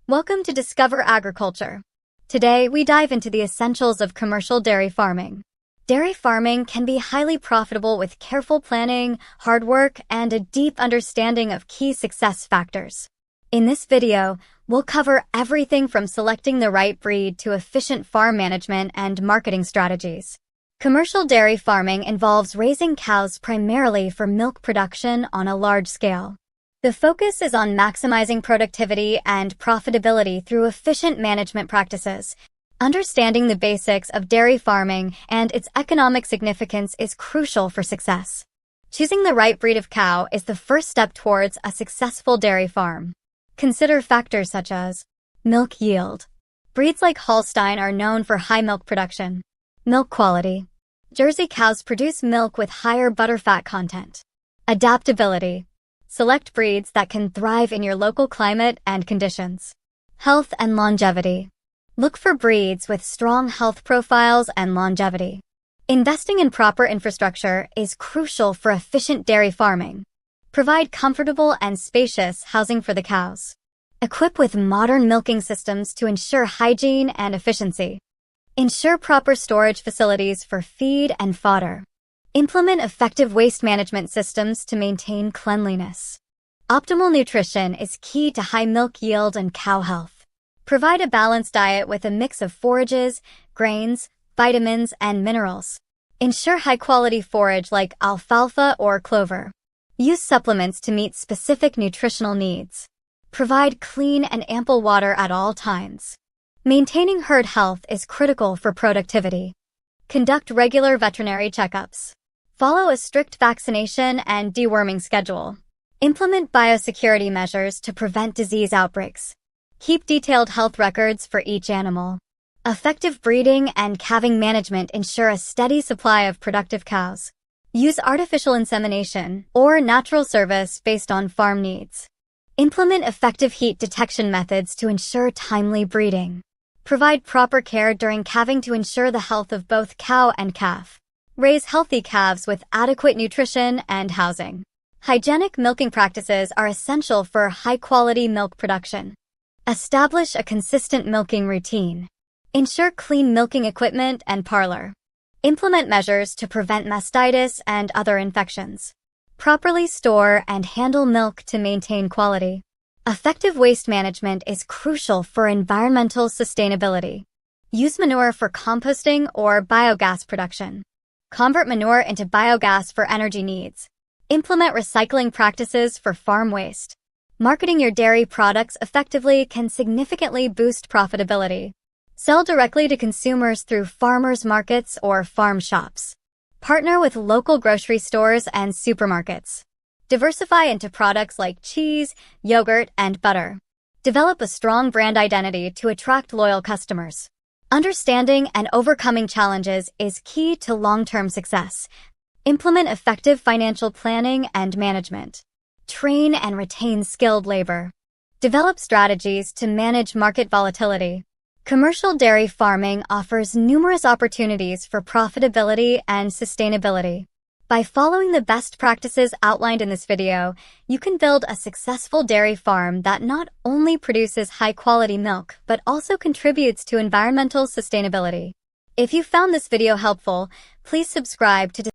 Welcome to Discover Agriculture. Today, we dive into the essentials of commercial dairy farming. Dairy farming can be highly profitable with careful planning, hard work, and a deep understanding of key success factors. In this video, we'll cover everything from selecting the right breed to efficient farm management and marketing strategies. Commercial dairy farming involves raising cows primarily for milk production on a large scale. The focus is on maximizing productivity and profitability through efficient management practices. Understanding the basics of dairy farming and its economic significance is crucial for success. Choosing the right breed of cow is the first step towards a successful dairy farm. Consider factors such as milk yield. Breeds like Holstein are known for high milk production. Milk quality. Jersey cows produce milk with higher butterfat content. Adaptability. Select breeds that can thrive in your local climate and conditions. Health and longevity. Look for breeds with strong health profiles and longevity. Investing in proper infrastructure is crucial for efficient dairy farming. Provide comfortable and spacious housing for the cows. Equip with modern milking systems to ensure hygiene and efficiency. Ensure proper storage facilities for feed and fodder. Implement effective waste management systems to maintain cleanliness. Optimal nutrition is key to high milk yield and cow health. Provide a balanced diet with a mix of forages, grains, vitamins, and minerals. Ensure high-quality forage like alfalfa or clover. Use supplements to meet specific nutritional needs. Provide clean and ample water at all times. Maintaining herd health is critical for productivity. Conduct regular veterinary checkups. Follow a strict vaccination and deworming schedule. Implement biosecurity measures to prevent disease outbreaks. Keep detailed health records for each animal. Effective breeding and calving management ensure a steady supply of productive cows. Use artificial insemination or natural service based on farm needs. Implement effective heat detection methods to ensure timely breeding. Provide proper care during calving to ensure the health of both cow and calf. Raise healthy calves with adequate nutrition and housing. Hygienic milking practices are essential for high-quality milk production. Establish a consistent milking routine. Ensure clean milking equipment and parlor. Implement measures to prevent mastitis and other infections. Properly store and handle milk to maintain quality. Effective waste management is crucial for environmental sustainability. Use manure for composting or biogas production. Convert manure into biogas for energy needs. Implement recycling practices for farm waste. Marketing your dairy products effectively can significantly boost profitability. Sell directly to consumers through farmers markets or farm shops. Partner with local grocery stores and supermarkets. Diversify into products like cheese, yogurt, and butter. Develop a strong brand identity to attract loyal customers. Understanding and overcoming challenges is key to long-term success. Implement effective financial planning and management. Train and retain skilled labor. Develop strategies to manage market volatility. Commercial dairy farming offers numerous opportunities for profitability and sustainability. By following the best practices outlined in this video, you can build a successful dairy farm that not only produces high-quality milk, but also contributes to environmental sustainability. If you found this video helpful, please subscribe to